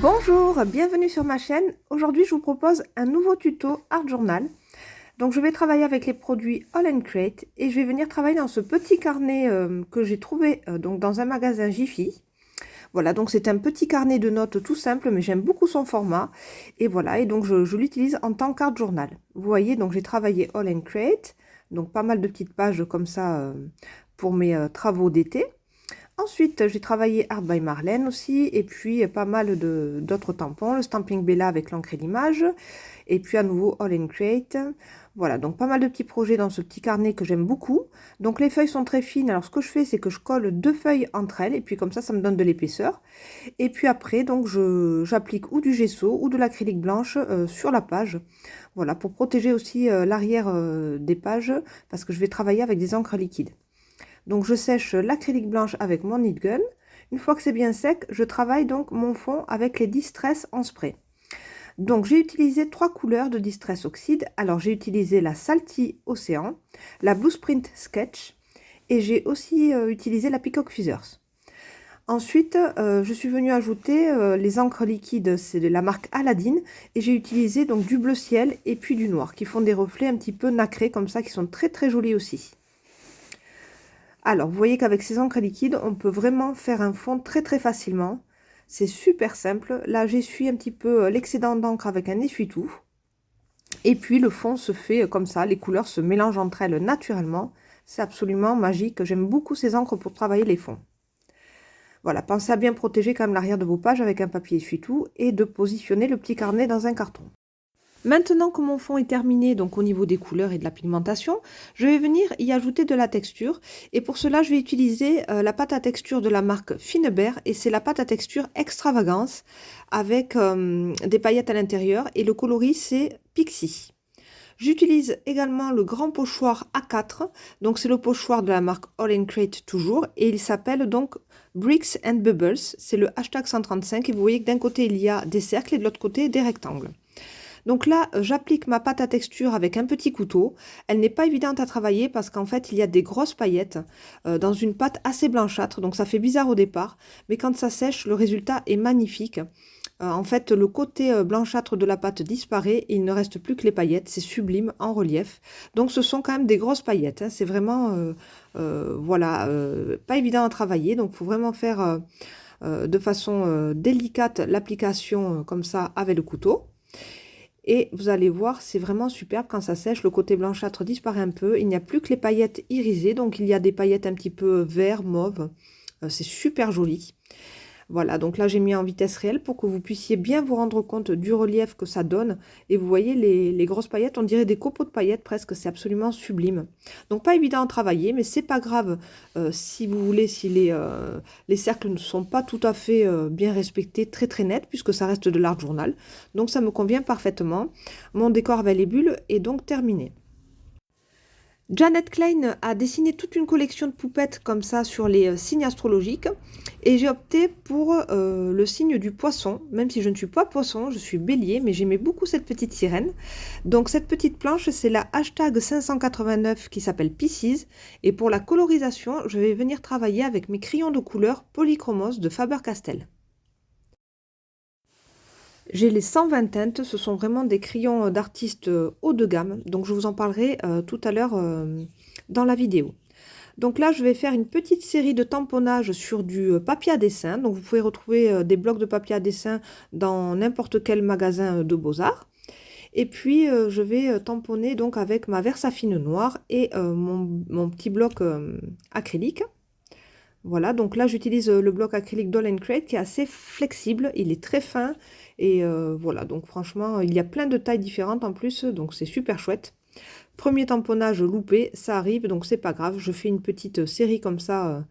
Bonjour, bienvenue sur ma chaîne. Aujourd'hui, je vous propose un nouveau tuto Art Journal. Donc, je vais travailler avec les produits All & Create et je vais venir travailler dans ce petit carnet que j'ai trouvé donc dans un magasin Jiffy. Voilà, donc c'est un petit carnet de notes tout simple, mais j'aime beaucoup son format. Et voilà, et donc je l'utilise en tant qu'Art Journal. Vous voyez, donc j'ai travaillé All & Create, donc pas mal de petites pages comme ça pour mes travaux d'été. Ensuite, j'ai travaillé Art by Marlène aussi, et puis pas mal d'autres tampons, le Stamping Bella avec l'encre et l'image, et puis à nouveau All & Create. Voilà, donc pas mal de petits projets dans ce petit carnet que j'aime beaucoup. Donc les feuilles sont très fines, alors ce que je fais, c'est que je colle deux feuilles entre elles, et puis comme ça me donne de l'épaisseur. Et puis après, donc j'applique ou du gesso ou de l'acrylique blanche sur la page. Voilà, pour protéger aussi l'arrière des pages, parce que je vais travailler avec des encres liquides. Donc je sèche l'acrylique blanche avec mon Knit Gun. Une fois que c'est bien sec, je travaille donc mon fond avec les Distress en spray. Donc j'ai utilisé trois couleurs de Distress Oxide. Alors j'ai utilisé la Salty Océan, la Blueprint Sketch et j'ai aussi utilisé la Peacock Feathers. Ensuite, je suis venue ajouter les encres liquides, c'est de la marque Aladdin, et j'ai utilisé donc du bleu ciel et puis du noir, qui font des reflets un petit peu nacrés comme ça, qui sont très très jolis aussi. Alors, vous voyez qu'avec ces encres liquides, on peut vraiment faire un fond très très facilement. C'est super simple. Là, j'essuie un petit peu l'excédent d'encre avec un essuie-tout. Et puis, le fond se fait comme ça. Les couleurs se mélangent entre elles naturellement. C'est absolument magique. J'aime beaucoup ces encres pour travailler les fonds. Voilà, pensez à bien protéger quand même l'arrière de vos pages avec un papier essuie-tout et de positionner le petit carnet dans un carton. Maintenant que mon fond est terminé, donc au niveau des couleurs et de la pigmentation, je vais venir y ajouter de la texture. Et pour cela, je vais utiliser la pâte à texture de la marque Finebert. Et c'est la pâte à texture Extravagance avec des paillettes à l'intérieur. Et le coloris, c'est Pixie. J'utilise également le grand pochoir A4. Donc c'est le pochoir de la marque All & Create toujours. Et il s'appelle donc Bricks and Bubbles. C'est le hashtag 135. Et vous voyez que d'un côté, il y a des cercles et de l'autre côté, des rectangles. Donc là, j'applique ma pâte à texture avec un petit couteau. Elle n'est pas évidente à travailler parce qu'en fait, il y a des grosses paillettes dans une pâte assez blanchâtre. Donc ça fait bizarre au départ, mais quand ça sèche, le résultat est magnifique. En fait, le côté blanchâtre de la pâte disparaît et il ne reste plus que les paillettes. C'est sublime en relief. Donc ce sont quand même des grosses paillettes, hein. C'est vraiment, voilà, pas évident à travailler. Donc il faut vraiment faire de façon délicate l'application comme ça avec le couteau. Et vous allez voir, c'est vraiment superbe quand ça sèche. Le côté blanchâtre disparaît un peu. Il n'y a plus que les paillettes irisées. Donc, il y a des paillettes un petit peu vert, mauve. C'est super joli. Voilà, donc là, j'ai mis en vitesse réelle pour que vous puissiez bien vous rendre compte du relief que ça donne. Et vous voyez, les grosses paillettes, on dirait des copeaux de paillettes presque. C'est absolument sublime. Donc, pas évident à travailler, mais c'est pas grave si vous voulez, si les cercles ne sont pas tout à fait bien respectés, très très nets, puisque ça reste de l'art journal. Donc, ça me convient parfaitement. Mon décor avec les bulles est donc terminé. Janet Klein a dessiné toute une collection de poupettes comme ça sur les signes astrologiques et j'ai opté pour le signe du poisson, même si je ne suis pas poisson, je suis bélier, mais j'aimais beaucoup cette petite sirène. Donc cette petite planche, c'est la hashtag 589 qui s'appelle Pisces et pour la colorisation, je vais venir travailler avec mes crayons de couleur Polychromos de Faber-Castell. J'ai les 120 teintes, ce sont vraiment des crayons d'artistes haut de gamme, donc je vous en parlerai tout à l'heure dans la vidéo. Donc là, je vais faire une petite série de tamponnages sur du papier à dessin. Donc vous pouvez retrouver des blocs de papier à dessin dans n'importe quel magasin de beaux-arts. Et puis je vais tamponner donc avec ma Versafine noire et mon petit bloc acrylique. Voilà, donc là j'utilise le bloc acrylique Doll & Create qui est assez flexible, il est très fin et voilà, donc franchement il y a plein de tailles différentes en plus, donc c'est super chouette. Premier tamponnage loupé, ça arrive, donc c'est pas grave, je fais une petite série comme ça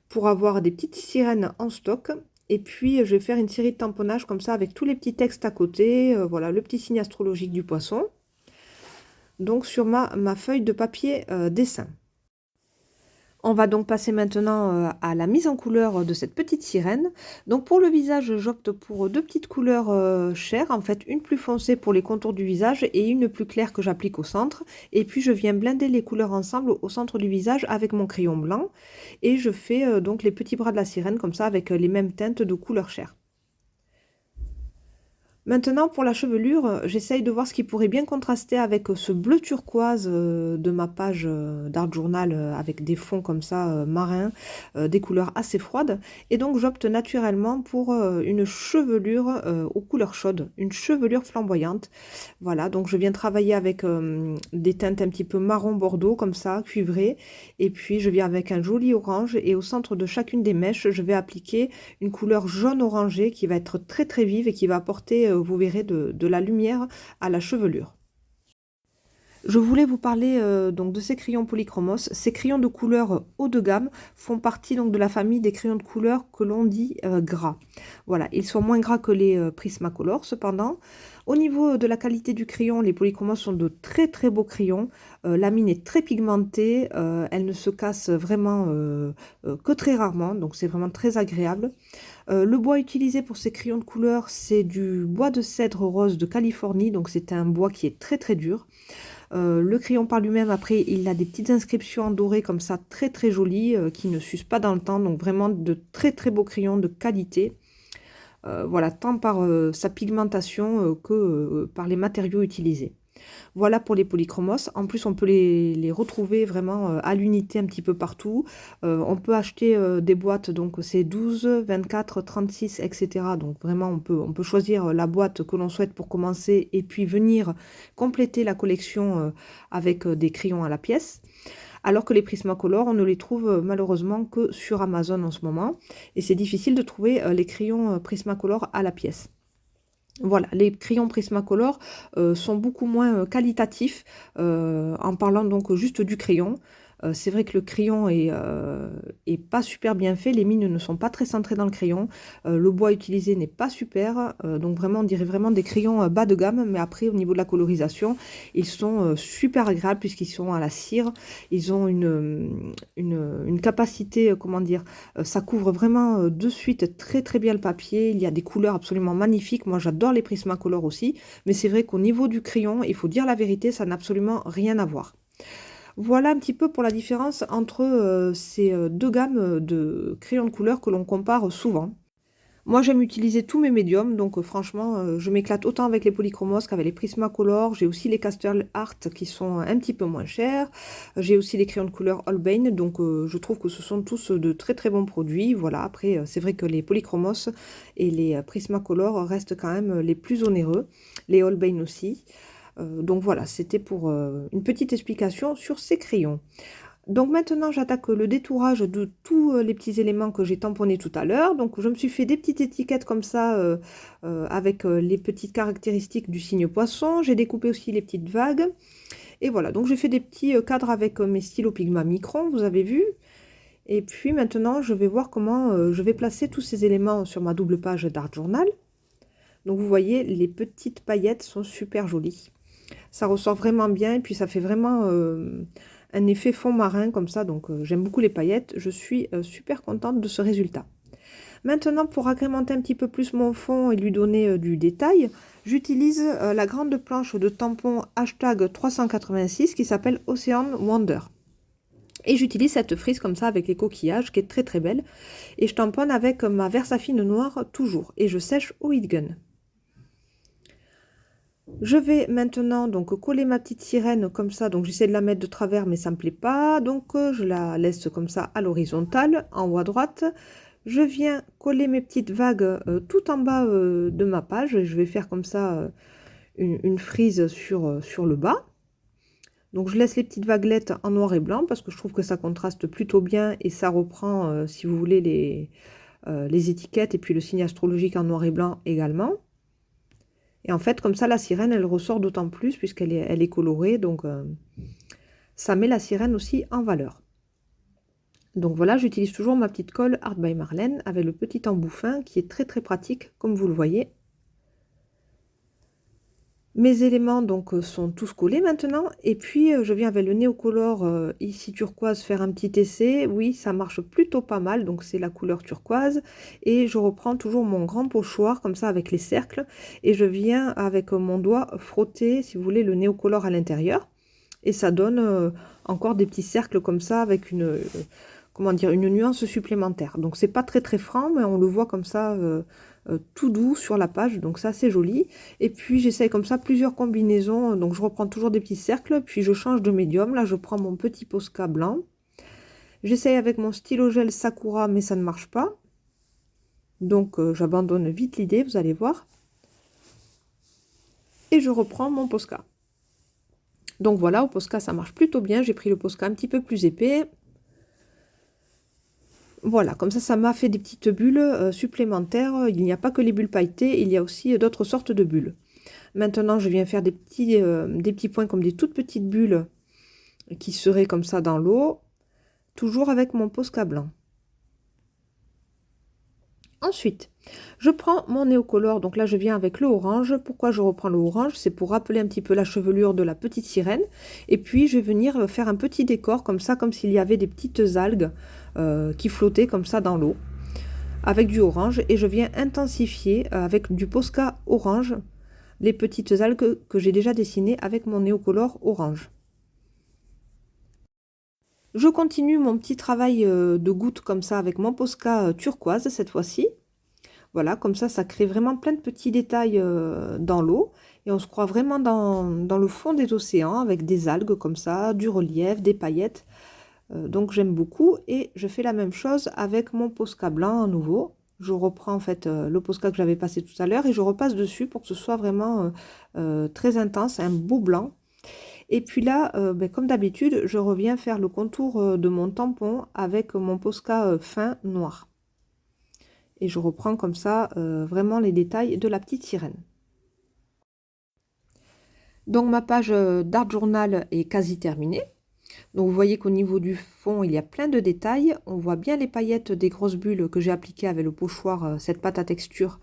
pour avoir des petites sirènes en stock. Et puis je vais faire une série de tamponnages comme ça avec tous les petits textes à côté, voilà le petit signe astrologique du poisson. Donc sur ma feuille de papier dessin. On va donc passer maintenant à la mise en couleur de cette petite sirène. Donc pour le visage, j'opte pour deux petites couleurs chères, en fait une plus foncée pour les contours du visage et une plus claire que j'applique au centre. Et puis je viens blender les couleurs ensemble au centre du visage avec mon crayon blanc. Et je fais donc les petits bras de la sirène comme ça avec les mêmes teintes de couleurs chères. Maintenant, pour la chevelure, j'essaye de voir ce qui pourrait bien contraster avec ce bleu turquoise de ma page d'Art Journal avec des fonds comme ça marins, des couleurs assez froides. Et donc, j'opte naturellement pour une chevelure aux couleurs chaudes, une chevelure flamboyante. Voilà, donc je viens travailler avec des teintes un petit peu marron bordeaux comme ça, cuivrées. Et puis, je viens avec un joli orange et au centre de chacune des mèches, je vais appliquer une couleur jaune orangé qui va être très très vive et qui va apporter, vous verrez, de la lumière à la chevelure. Je voulais vous parler donc de ces crayons polychromos. Ces crayons de couleur haut de gamme font partie donc de la famille des crayons de couleur que l'on dit gras. Voilà, ils sont moins gras que les Prismacolor cependant. Au niveau de la qualité du crayon, les polychromos sont de très très beaux crayons. La mine est très pigmentée, elle ne se casse vraiment que très rarement, donc c'est vraiment très agréable. Le bois utilisé pour ces crayons de couleur, c'est du bois de cèdre rose de Californie, donc c'est un bois qui est très très dur. Le crayon par lui-même, après, il a des petites inscriptions en doré comme ça, très très jolies, qui ne s'usent pas dans le temps. Donc vraiment de très très beaux crayons de qualité. Voilà, tant par sa pigmentation que par les matériaux utilisés. Voilà pour les polychromos. En plus, on peut les retrouver vraiment à l'unité un petit peu partout. On peut acheter des boîtes, donc c'est 12, 24, 36, etc. Donc vraiment, on peut choisir la boîte que l'on souhaite pour commencer et puis venir compléter la collection avec des crayons à la pièce. Alors que les Prismacolor, on ne les trouve malheureusement que sur Amazon en ce moment. Et c'est difficile de trouver les crayons Prismacolor à la pièce. Voilà, les crayons Prismacolor sont beaucoup moins qualitatifs en parlant donc juste du crayon. C'est vrai que le crayon est pas super bien fait, les mines ne sont pas très centrées dans le crayon, le bois utilisé n'est pas super, donc vraiment on dirait vraiment des crayons bas de gamme, mais après au niveau de la colorisation, ils sont super agréables puisqu'ils sont à la cire, ils ont une capacité, comment dire, ça couvre vraiment de suite très très bien le papier, il y a des couleurs absolument magnifiques, moi j'adore les Prismacolor aussi, mais c'est vrai qu'au niveau du crayon, il faut dire la vérité, ça n'a absolument rien à voir. Voilà un petit peu pour la différence entre ces deux gammes de crayons de couleur que l'on compare souvent. Moi, j'aime utiliser tous mes médiums, donc franchement, je m'éclate autant avec les polychromos qu'avec les Prismacolor. J'ai aussi les Castle Art qui sont un petit peu moins chers. J'ai aussi les crayons de couleur Holbein, donc je trouve que ce sont tous de très très bons produits. Voilà, après, c'est vrai que les polychromos et les Prismacolor restent quand même les plus onéreux. Les Holbein aussi. Donc voilà, c'était pour une petite explication sur ces crayons. Donc maintenant, j'attaque le détourage de tous les petits éléments que j'ai tamponnés tout à l'heure. Donc je me suis fait des petites étiquettes comme ça avec les petites caractéristiques du signe poisson. J'ai découpé aussi les petites vagues. Et voilà, donc j'ai fait des petits cadres avec mes stylos Pigma Micron, vous avez vu. Et puis maintenant, je vais voir comment je vais placer tous ces éléments sur ma double page d'Art Journal. Donc vous voyez, les petites paillettes sont super jolies. Ça ressort vraiment bien et puis ça fait vraiment un effet fond marin comme ça. Donc j'aime beaucoup les paillettes. Je suis super contente de ce résultat. Maintenant, pour agrémenter un petit peu plus mon fond et lui donner du détail, j'utilise la grande planche de tampon hashtag 386 qui s'appelle Ocean Wonder. Et j'utilise cette frise comme ça avec les coquillages qui est très très belle. Et je tamponne avec ma Versafine noire toujours. Et je sèche au heat gun. Je vais maintenant donc coller ma petite sirène comme ça, donc j'essaie de la mettre de travers mais ça me plaît pas, donc je la laisse comme ça à l'horizontale, en haut à droite. Je viens coller mes petites vagues tout en bas de ma page, et je vais faire comme ça une frise sur le bas. Donc je laisse les petites vaguelettes en noir et blanc parce que je trouve que ça contraste plutôt bien et ça reprend, si vous voulez, les étiquettes et puis le signe astrologique en noir et blanc également. Et en fait, comme ça, la sirène, elle ressort d'autant plus puisqu'elle est colorée. Donc, ça met la sirène aussi en valeur. Donc voilà, j'utilise toujours ma petite colle Art by Marlène avec le petit embout fin qui est très très pratique, comme vous le voyez. Mes éléments donc sont tous collés maintenant. Et puis, je viens avec le Neocolor ici turquoise faire un petit essai. Oui, ça marche plutôt pas mal. Donc, c'est la couleur turquoise. Et je reprends toujours mon grand pochoir comme ça avec les cercles. Et je viens avec mon doigt frotter, si vous voulez, le Neocolor à l'intérieur. Et ça donne encore des petits cercles comme ça avec comment dire, une nuance supplémentaire. Donc, c'est pas très très franc, mais on le voit comme ça tout doux sur la page, donc ça c'est joli. Et puis j'essaye comme ça plusieurs combinaisons, donc je reprends toujours des petits cercles, puis je change de médium. Là je prends mon petit Posca blanc. J'essaye avec mon stylo gel Sakura, mais ça ne marche pas. Donc j'abandonne vite l'idée, vous allez voir. Et je reprends mon Posca. Donc voilà, au Posca ça marche plutôt bien. J'ai pris le Posca un petit peu plus épais. Voilà, comme ça m'a fait des petites bulles supplémentaires. Il n'y a pas que les bulles pailletées, il y a aussi d'autres sortes de bulles. Maintenant, je viens faire des petits points comme des toutes petites bulles qui seraient comme ça dans l'eau, toujours avec mon Posca blanc. Ensuite, je prends mon néocolore, donc là je viens avec le orange. Pourquoi je reprends le orange? C'est pour rappeler un petit peu la chevelure de la petite sirène. Et puis je vais venir faire un petit décor comme ça, comme s'il y avait des petites algues qui flottaient comme ça dans l'eau, avec du orange. Et je viens intensifier avec du Posca orange les petites algues que j'ai déjà dessinées avec mon néocolore orange. Je continue mon petit travail de gouttes comme ça avec mon Posca turquoise cette fois-ci. Voilà, comme ça crée vraiment plein de petits détails dans l'eau. Et on se croit vraiment dans le fond des océans avec des algues comme ça, du relief, des paillettes. Donc j'aime beaucoup. Et je fais la même chose avec mon Posca blanc à nouveau. Je reprends en fait le Posca que j'avais passé tout à l'heure et je repasse dessus pour que ce soit vraiment très intense, un beau blanc. Et puis là, comme d'habitude, je reviens faire le contour de mon tampon avec mon Posca fin noir. Et je reprends comme ça vraiment les détails de la petite sirène. Donc ma page d'art journal est quasi terminée. Donc vous voyez qu'au niveau du fond, il y a plein de détails. On voit bien les paillettes des grosses bulles que j'ai appliquées avec le pochoir, cette pâte à texture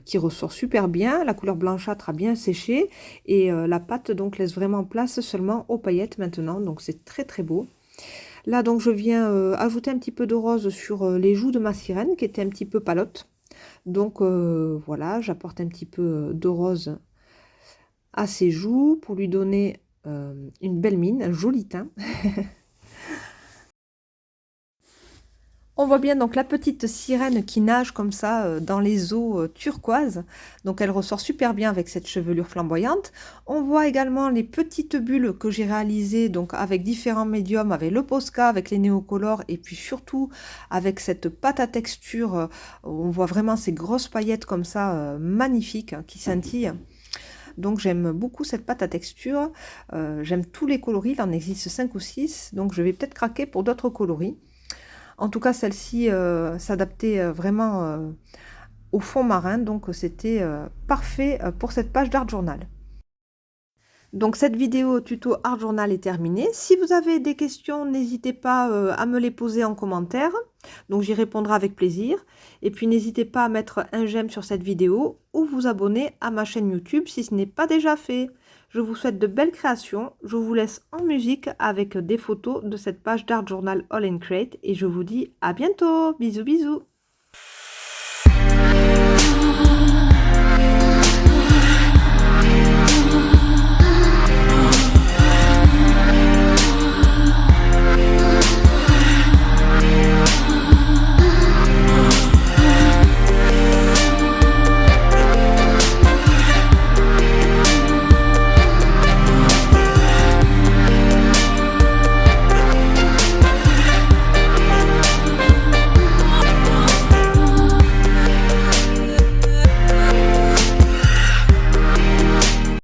qui ressort super bien. La couleur blanchâtre a bien séché et la pâte donc laisse vraiment place seulement aux paillettes maintenant. Donc c'est très très beau. Là donc je viens ajouter un petit peu de rose sur les joues de ma sirène qui était un petit peu palote. Donc voilà, j'apporte un petit peu de rose à ses joues pour lui donner une belle mine, un joli teint. On voit bien donc la petite sirène qui nage comme ça dans les eaux turquoises. Donc elle ressort super bien avec cette chevelure flamboyante. On voit également les petites bulles que j'ai réalisées donc avec différents médiums, avec le Posca, avec les néocolores et puis surtout avec cette pâte à texture. On voit vraiment ces grosses paillettes comme ça magnifiques qui scintillent. Donc j'aime beaucoup cette pâte à texture. J'aime tous les coloris, il en existe 5 ou 6. Donc je vais peut-être craquer pour d'autres coloris. En tout cas, celle-ci s'adaptait vraiment au fond marin, donc c'était parfait pour cette page d'art journal. Donc cette vidéo tuto art journal est terminée. Si vous avez des questions, n'hésitez pas à me les poser en commentaire. Donc j'y répondrai avec plaisir. Et puis n'hésitez pas à mettre un j'aime sur cette vidéo ou vous abonner à ma chaîne YouTube si ce n'est pas déjà fait. Je vous souhaite de belles créations. Je vous laisse en musique avec des photos de cette page d'art journal All and Create. Et je vous dis à bientôt. Bisous bisous.